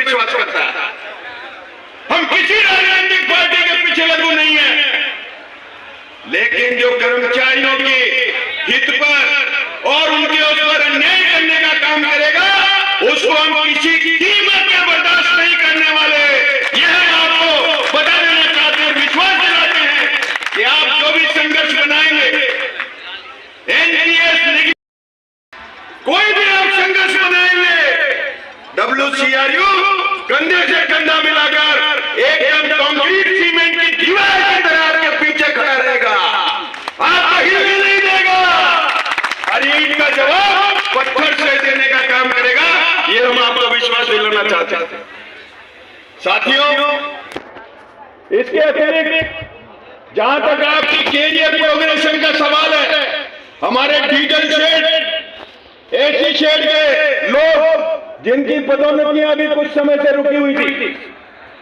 विश्वास करता है। हम किसी राजनीतिक पार्टी के पीछे लगू नहीं है, लेकिन जो कर्मचारियों के हित पर और उनके उस पर अन्याय करने का काम करेगा, उसको हम किसी कीमत पे बर्दाश्त नहीं करने वाले। यह हम आपको बता देना चाहते हैं, विश्वास दिलाते हैं कि आप जो भी संघर्ष बनाएंगे, एनपीएस कोई भी आप संघर्ष बनाएंगे, WCRU कंधे से कंधा मिलाकर एकदम कंक्रीट सीमेंट की दीवार की तरह आपके पीछे खड़ा रहेगा, आपको हिलने नहीं देगा और ईंट का जवाब पत्थर से देने का काम करेगा। ये हम आपको विश्वास दिलाना चाहते हैं। साथियों, इसके अतिरिक्त जहां तक आपकी कैरियर प्रोग्रेशन का सवाल है, हमारे डीजल शेड, एसी शेड के लोग जिनकी पदोन्नतियां अभी कुछ समय से रुकी हुई थी,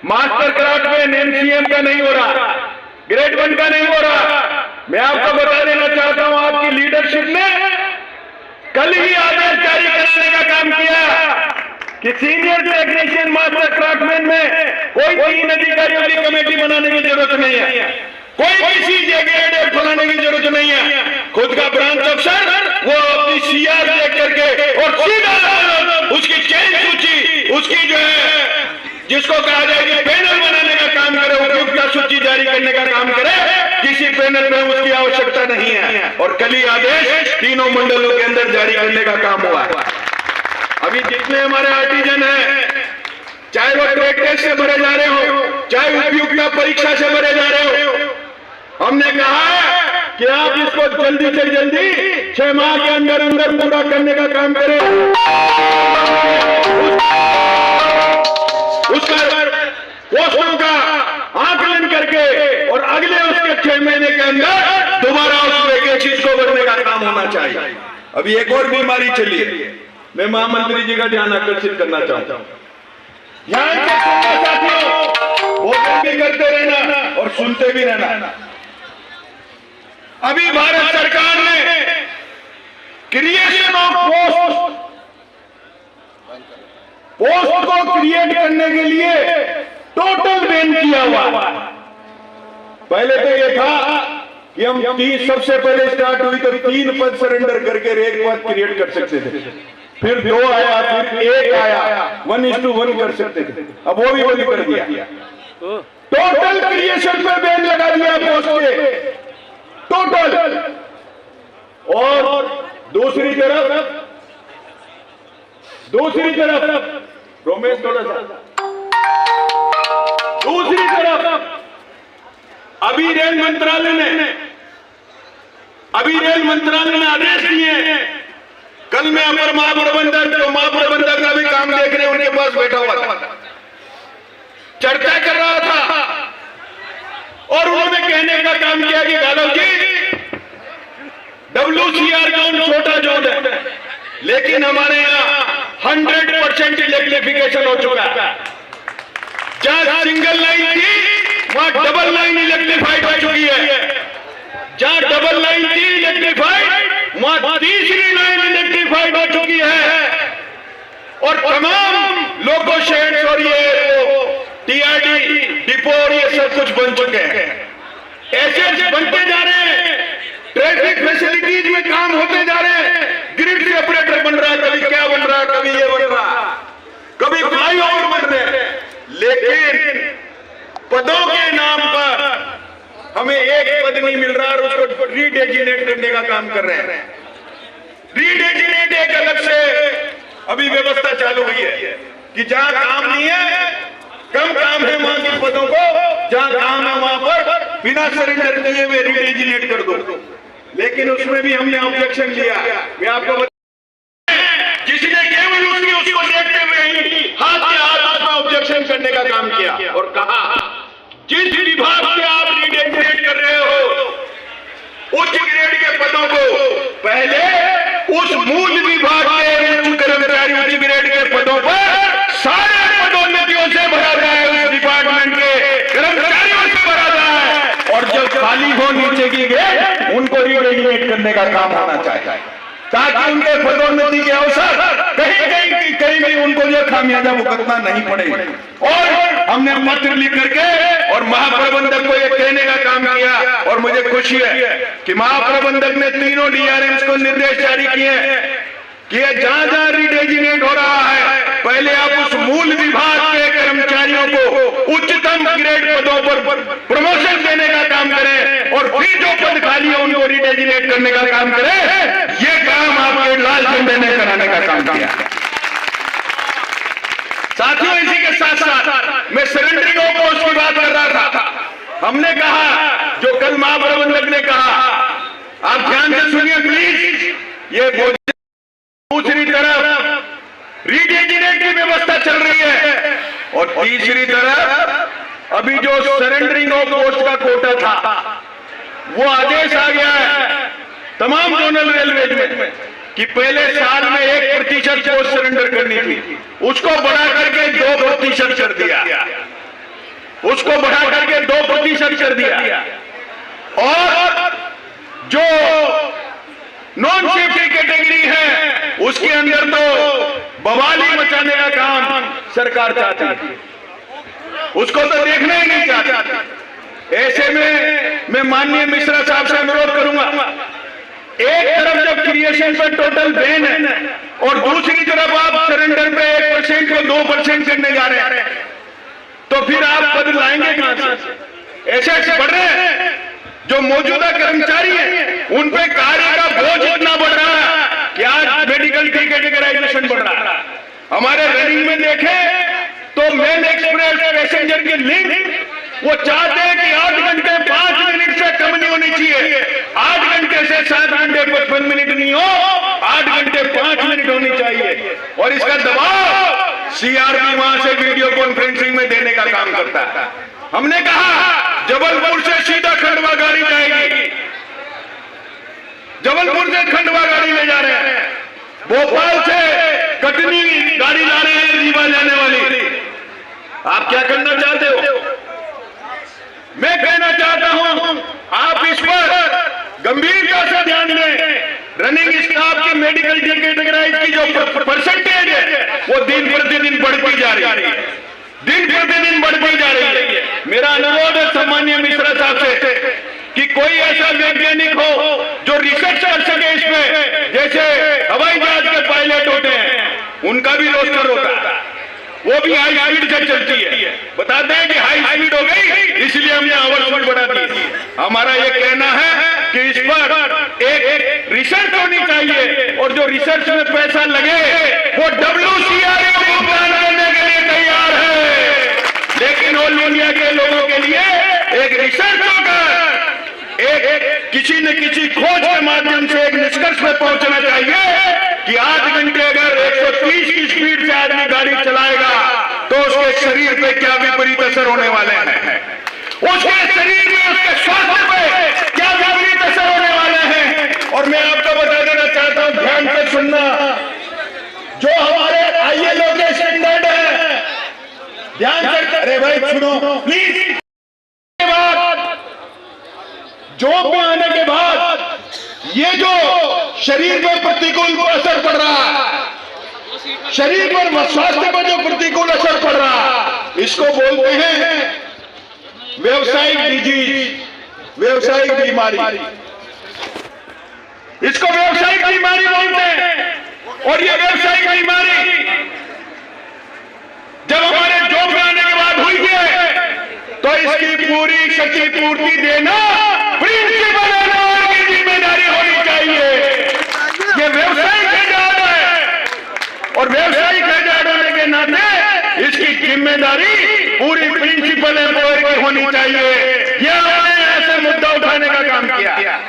मास्टर क्राफ्टमैन एमसीएम का नहीं हो रहा, ग्रेड 1 का नहीं हो रहा, मैं आपको बता देना चाहता हूं, आपकी लीडरशिप ने कल ही आदेश जारी कराने का काम किया कि सीनियर टेक्नीशियन मास्टर क्राफ्टमैन में कोई 3 अधिकारियों की कमेटी बनाने की जरूरत नहीं है, कोई किसी जगह फैलाने की जरूरत नहीं है। खुद का ब्रांच अफसर वो अपनी सीआर देख करके और सीधा उसकी चयन सूची, उसकी जो है जिसको कहा जाएगी पैनल बनाने का काम करे, उपयुक्तता सूची जारी करने का काम करे, किसी पैनल में उसकी आवश्यकता नहीं है। और कल ही आदेश तीनों मंडलों के अंदर जारी करने का काम हुआ है। अभी जितने हमारे आर्टिजन हैं, चाहे वो ट्रेड टेस्ट से भरे जा रहे हो, चाहे उपयुक्तता परीक्षा से भरे जा रहे हो, हमने कहा है कि आप इसको जल्दी से जल्दी 6 माह के अंदर अंदर पूरा करने का काम करें। उसका पोस्टों का आकलन करके और अगले उसके 6 महीने के अंदर दोबारा उस वैकेंसीज को भरने का काम होना चाहिए। अभी एक और बीमारी चली है, मैं महामंत्री जी का ध्यान आकर्षित करना चाहता हूं। यहाँ के साथियों, भोजन भी करते रहना और सुनते भी रहना। अभी भारत सरकार ने क्रिएशन ऑफ पोस्ट को क्रिएट करने के लिए टोटल बैन किया हुआ। पहले तो ये था कि हम 30 सबसे पहले स्टार्ट हुई तो 3 पद सरेंडर करके एक पद क्रिएट कर सकते थे, फिर 2 आया, फिर 1 आया, 1:1 कर सकते थे, अब वो भी बंद कर दिया। टोटल क्रिएशन पे बैन लगा दिया पोस्ट के, टोटल। और दूसरी तरफ रोमेश थोड़ा सा, दूसरी तरफ अभी रेल मंत्रालय ने आदेश दिए। कल मैं अपर महाप्रबंधक, जो महाप्रबंधक का भी काम देख रहे हैं, उनके पास बैठा हुआ था, चर्चा कर रहा था और उन्होंने कहने का काम किया कि गालव जी, WCR जोन छोटा जोन है, लेकिन हमारे यहाँ 100% इलेक्ट्रिफिकेशन हो चुका है। जहां सिंगल लाइन थी वहां डबल लाइन इलेक्ट्रीफाइड हो चुकी है, जहां डबल लाइन थी इलेक्ट्रीफाइड वहां तीसरी लाइन इलेक्ट्रीफाइड हो चुकी है। और तमाम लोको शेड्स और ये टीआरडी डिपो और ये सब कुछ बन चुके हैं, ऐसे बनते जा रहे हैं, ट्रैफिक फैसिलिटीज में काम होते जा रहे हैं, ग्रिड से ऑपरेटर बन रहा है, कभी क्या बन रहा है, कभी ये बन रहा है, कभी फ्लाईओवर बन रहे हैं, लेकिन पदों के नाम पर हमें एक पद नहीं मिल रहा और उसको रीडेजिनेट करने का काम कर रहे हैं। रीडेजिनेट एक अलग से अभी व्यवस्था चालू हुई है कि जहां काम नहीं है, कम काम है, वहां के पदों को, जहां काम है वहां पर बिना सरेंडर किए हुए रीडेजिनेट कर दो। लेकिन उसमें भी हमने ऑब्जेक्शन लिया। मैं आपको जिसने केवल उसको देखते हुए ही हाथ के हाथ उसमें ऑब्जेक्शन करने का काम किया और कहा, जिस विभाग से आप रीडेजिनेट कर रहे हो उच्च ग्रेड के पदों को पहले उस मूल विभाग के उच्च कर्मचारी उच्च ग्रेड के पदों पर सारे पदोन्नतियों से भरा जाए, उस डिपार्टमेंट के कर्मचारियों से भरा जाए, और जो खाली हो नीचे की ग्रेड उनको रीडेजिनेट करने का काम होना चाहिए। ताकि उनके पदोन्नति के अवसर कहीं भी उनको जो खामियाजा भुगतना नहीं पड़े। और हमने पत्र लिख करके और महाप्रबंधक को ये कहने का काम किया, और मुझे खुशी है कि महाप्रबंधक ने तीनों डीआरएम्स को निर्देश जारी किए कि जहां जहां रिडेजिनेट हो रहा है, पहले आप उस मूल विभाग के कर्मचारियों को उच्चतम ग्रेड पदों पर प्रमोशन देने का काम करें, और फिर जो पद खाली है उनको रिडेजिनेट करने का काम करें। ये काम आपके लाल झंडे ने कराने का काम किया। साथियों, इसी के साथ साथ मैं सरेंडरिंग ऑफ पोस्ट की बात कर रहा था। हमने कहा, जो कल महाप्रबंधक ने कहा, आप ध्यान से सुनिए प्लीज, ये दूसरी तरफ रिडेजिनेट की व्यवस्था चल रही है, और तीसरी तरफ अभी जो सरेंडरिंग ऑफ पोस्ट का कोटा था, वो आदेश आ गया है तमाम जोनल रेलवे में कि पहले साल में 1% पोस्ट सरेंडर करनी थी, उसको बढ़ा करके 2% कर दिया, उसको बढ़ा करके 2% कर दिया। और जो नॉन सेफ्टी कैटेगरी है उसके अंदर तो बवाली मचाने का काम सरकार चाहती है, उसको तो देखना ही नहीं चाहती। ऐसे में मैं माननीय मिश्रा साहब से अनुरोध करूंगा, एक तरफ जब क्रिएशन पर टोटल बैन है और दूसरी तरफ आप सरेंडर पे 1% को 2% करने जा रहे हैं, तो फिर आप पद लाएंगे कहां से? ऐसे बढ़ रहे हैं, जो मौजूदा कर्मचारी हैं उन पे कार्य का बोझ इतना बढ़ रहा है कि आज मेडिकल की कैटेगराइजेशन बढ़ रहा है। हमारे रनिंग में देखें तो मेल एक्सप्रेस पैसेंजर की लिंक वो चाहते हैं कि 8 घंटे 5 मिनट से कम नहीं होनी चाहिए, 8 घंटे से 7 घंटे 55 मिनट नहीं हो, 8 घंटे 5 मिनट होनी चाहिए। और इसका दबाव सीआरपी वहां से वीडियो कॉन्फ्रेंसिंग में देने का काम करता है। हमने कहा जबलपुर से सीधा खंडवा गाड़ी जाएगी, जबलपुर से खंडवा गाड़ी ले जा रहे हैं, भोपाल से कटनी गाड़ी ला रहे हैं रीवा जाने वाली। आप क्या करना चाहते हो? मैं कहना चाहता हूं आप इस पर गंभीरता से ध्यान दें। रनिंग स्टाफ की मेडिकल कैटेगराइज की जो परसेंटेज है वो दिन प्रतिदिन बढ़ती जा रही है, दिन प्रतिदिन बढ़ती जा रही है। मेरा अनुरोध है सम्मानीय मिश्रा साहब से कि कोई ऐसा वैज्ञानिक हो जो रिसर्च कर सके इसमें, जैसे हवाई जहाज के पायलट होते हैं उनका भी रोस्टर होता है, वो भी हाई स्पीड से चलती है, बताते हैं कि हाई स्पीड हो गई इसलिए हमने आवर स्पीड बढ़ा दी। हमारा ये कहना है कि इस पर एक रिसर्च होनी चाहिए, और जो रिसर्च में पैसा लगे वो WCRA को भुगतान करने के लिए तैयार है, लेकिन ऑल इंडिया के लोगों के लिए एक रिसर्च होकर किसी न किसी खोज के माध्यम से एक निष्कर्ष पर पहुंचना चाहिए कि 8 घंटे अगर 130 की स्पीड से आदमी गाड़ी चलाएगा तो उसके शरीर पे क्या विपरीत असर होने वाले हैं, उसके शरीर में उसके स्वास्थ्य पे क्या विपरीत असर होने वाले हैं। और मैं आपको बता देना चाहता हूं, ध्यान से सुनना, जो हमारे ILO के स्टैंडर्ड है, ध्यान से, अरे भाई सुनो प्लीज, जॉब में आने के बाद ये जो शरीर पर प्रतिकूल असर पड़ रहा है, शरीर पर स्वास्थ्य पर जो प्रतिकूल असर पड़ रहा है, इसको बोलते हैं व्यावसायिक डिजीज, व्यावसायिक बीमारी, इसको व्यावसायिक बीमारी बोलते हैं। और ये व्यावसायिक बीमारी जब हमारे जॉब में आने के बाद हुई है तो इसकी पूरी क्षतिपूर्ति देना प्रिंसिपल एम्प्लॉयर की जिम्मेदारी होनी चाहिए। ये व्यवसायिक एजाद है, और व्यवसायिक एजाद होने के नाते इसकी जिम्मेदारी पूरी प्रिंसिपल एम्प्लॉयर की होनी चाहिए। यह हमने ऐसे मुद्दा उठाने का काम किया।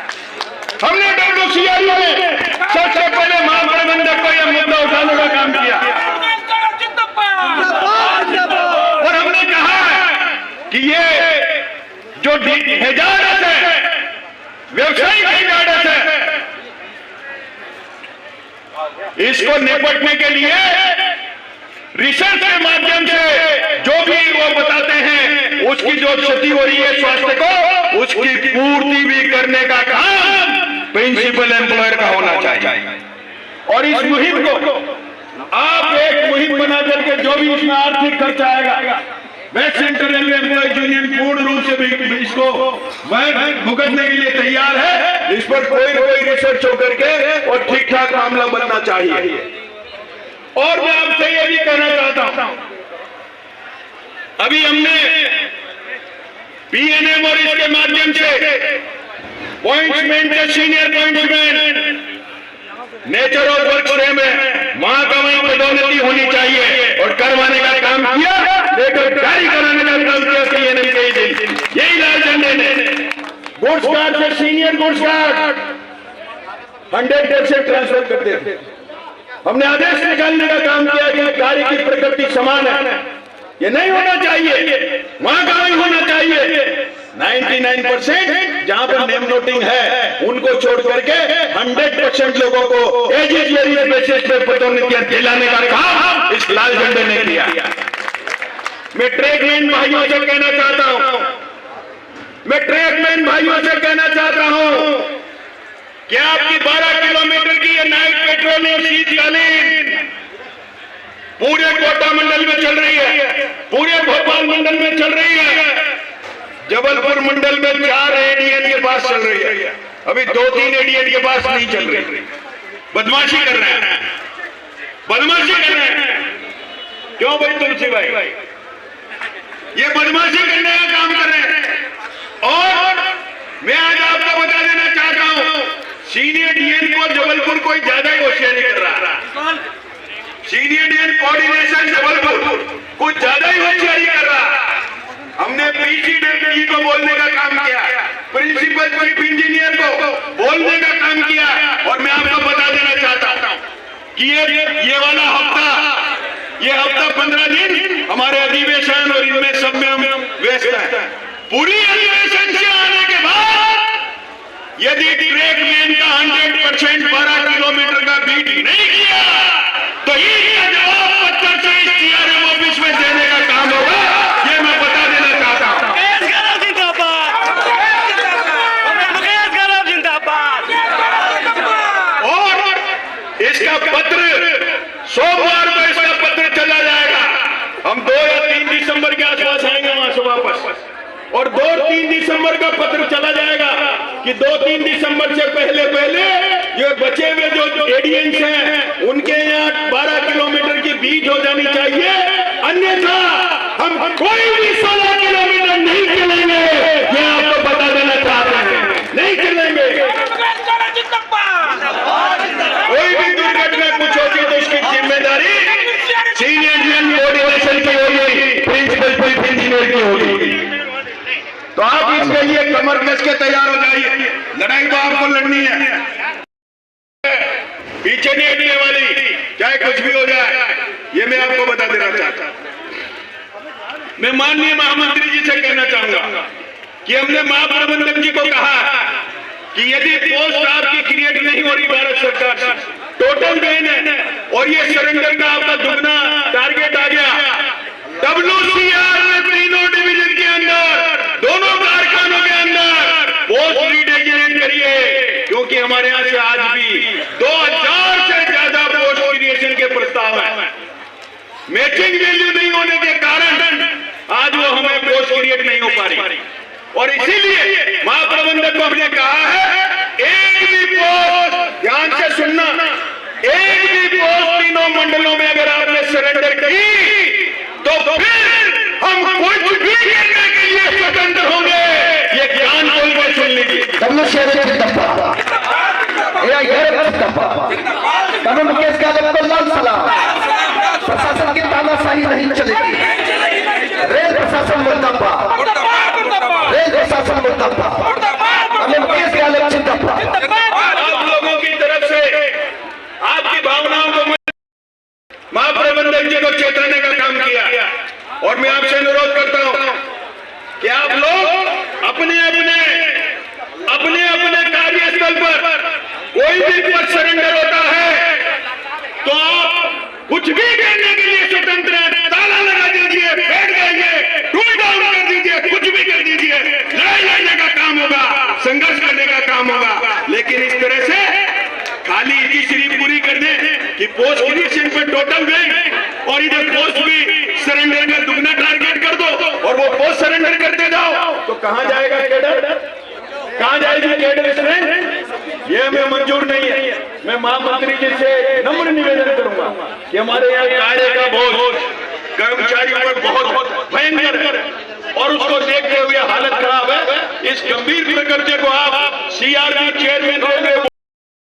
हमने WCRA में सबसे पहले महाप्रबंधक को यह मुद्दा उठाने का काम किया, और हमने कहा कि ये जो हिजारत है, व्यवसायिक हिजारत है, इसको निपटने के लिए रिसर्च के माध्यम से जो भी वो बताते हैं उसकी जो क्षति हो रही है स्वास्थ्य को, उसकी पूर्ति भी करने का काम प्रिंसिपल एम्प्लॉयर का होना चाहिए। और इस मुहिम को आप एक मुहिम बना करके जो भी इसमें आर्थिक खर्च आएगा, west central railway employees union पूर्ण रूप से भी इसको भुगतने के लिए तैयार है। इस पर कोई न कोई रिसर्च होकर के और ठीक ठाक मामला बनना चाहिए। और मैं आपसे ये भी कहना चाहता हूं, अभी हमने पीएनएम और इसके माध्यम से पॉइंट्समैन के senior pointsman nature of work same है, वहां का वहीं पदोन्नति होनी चाहिए और करवाने का काम किया, लेकर जारी कराने का काम किया पीएनएम के दिन। यही लाल झंडे ने गुड्स कार्ड से सीनियर गुड्स कार्ड 100% ट्रांसफर करते थे। हमने आदेश निकालने का काम किया कि कार्य की प्रकृति समान है, ये नहीं होना चाहिए, वहां का वहीं होना चाहिए। 99% जहां पर नेम नोटिंग है उनको छोड़ करके 100% लोगों को एजीएस बेसिस पर पदोन्नतियां दिलाने का काम इस लाल झंडे ने किया। मैं ट्रेडमैन भाइयों से कहना चाहता हूं, मैं ट्रेडमैन भाइयों से कहना चाहता हूं कि आपकी 12 किलोमीटर की ये नाइट पेट्रोलिंग शीतकालीन पूरे कोटा मंडल में चल रही है, पूरे भोपाल मंडल में चल रही है, जबलपुर मंडल में 4 एडीएन के पास चल रही है, अभी 2-3 एडीएन के पास नहीं चल रही। बदमाशी कर रहे हैं, बदमाशी कर रहे हैं। क्यों भाई तुलसी भाई, ये बदमाशी करने का काम कर रहे हैं। और मैं आज आपको बता देना चाहता हूं, सीनियर डीएन को जबलपुर कोई ज्यादा ही होशियारी कर रहा, सीनियर डीएन कोऑर्डिनेशन जबलपुर कुछ ज्यादा ही होशियारी कर रहा। हमने पीसीडब्ल्यू को बोलने का काम किया, प्रिंसिपल चीफ इंजीनियर को बोलने का काम किया। और मैं आपको बता देना चाहता हूं कि ये वाला हफ्ता, ये हफ्ता 15 दिन हमारे अधिवेशन और इनमें सब में हम व्यस्त हैं। पूरी अधिवेशन से आने के बाद यदि ट्रेकमैन का 100% 12 किलोमीटर का बीट नहीं किया तो इसका जवाब पत्थर से इस टीआरएम ऑफिस में देने का काम होगा, ये मैं बता देना चाहता हूं। और इसका पत्र सोमवार को इसका पत्र चला जाएगा। हम 2 या 3 दिसंबर के आसपास आएंगे वहां से वापस, और 2-3 दिसंबर का पत्र चला जाएगा कि 2-3 दिसंबर से पहले ये बचे हुए जो एडीएंस हैं उनके यहाँ 12 किलोमीटर की बीट हो जानी चाहिए, अन्यथा हम कोई भी 16 किलोमीटर नहीं चलेंगे। ये आपको बता देना चाहते हैं, नहीं चलेंगे। कोई भी दुर्घटना कुछ होती है तो उसकी जिम्मेदारी सीनियर डीएन कोऑर्डिनेशन की होगी, प्रिंसिपल चीफ इंजीनियर की होगी। तो आप इसके लिए कमर कस के तैयार हो जाइए, लड़ाई तो आपको लड़नी है, पीछे नहीं हटने वाली, चाहे कुछ भी हो जाए। ये मैं आपको बता देना चाहता हूं। मैं माननीय महामंत्री जी से कहना चाहूंगा कि हमने महाप्रबंधक जी को कहा कि यदि पोस्ट आपकी क्रिएट नहीं हो रही भारत सरकार से, टोटल बैन है और ये सरेंडर का आपका दुगना टारगेट आ गया, WCR में तीनों डिवीजन के अंदर, दोनों कारखानों के अंदर पोस्ट रीडेजिनेट करिए, क्योंकि हमारे यहां से आज भी 2000 से ज्यादा पोस्ट क्रिएशन के प्रस्ताव हैं। मैचिंग वैल्यू नहीं होने के कारण आज वो हमें पोस्ट क्रिएट नहीं हो पा रही, और इसीलिए महाप्रबंधक को हमने कहा है एक भी पोस्ट, ध्यान से सुनना, एक भी पोस्ट तीनों मंडलों में अगर आपने सरेंडर की तो फिर हम कुछ भी करने के लिए स्वतंत्र होंगे। ये ज्ञान खोल के सुन लीजिए। प्रशासन की तानाशाही नहीं चलेगी, रेल प्रशासन मुर्दाबा, रेल प्रशासन मुर्दाबा, हमें मुकेश यादव जिंदाबाद। आप लोगों की तरफ से आपकी भावनाओं को महाप्रबंधक जी को चेताने का काम किया, और मैं आपसे अनुरोध करता हूं कि आप लोग अपने अपने कार्यस्थल पर कोई भी पद सरेंडर होता है तो आप कुछ भी करने के लिए स्वतंत्र हैं। ताला लगा दीजिए, बैठ जाइए, टूल डाउन कर दीजिए, कुछ भी कर दीजिए, लड़ाई लड़ने का काम होगा, संघर्ष करने का काम होगा। लेकिन इस तरह से खाली की शरीफ पूरी करने सरेंडर का दुगना टारगेट कर दो और वो पोस्ट सरेंडर करते जाओ, तो कहां जाएगा कैडर, कहां जाएगी कैडर स्ट्रेंथ? ये हमें मंजूर नहीं है। मैं महामंत्री जी से नम्र निवेदन करूंगा कि हमारे यहाँ कार्य का बोझ कर्मचारियों पर बहुत भयंकर है और उसको देखते हुए हालत खराब है। इस गंभीर प्रकृति को आप सीआरपी चेयरमैन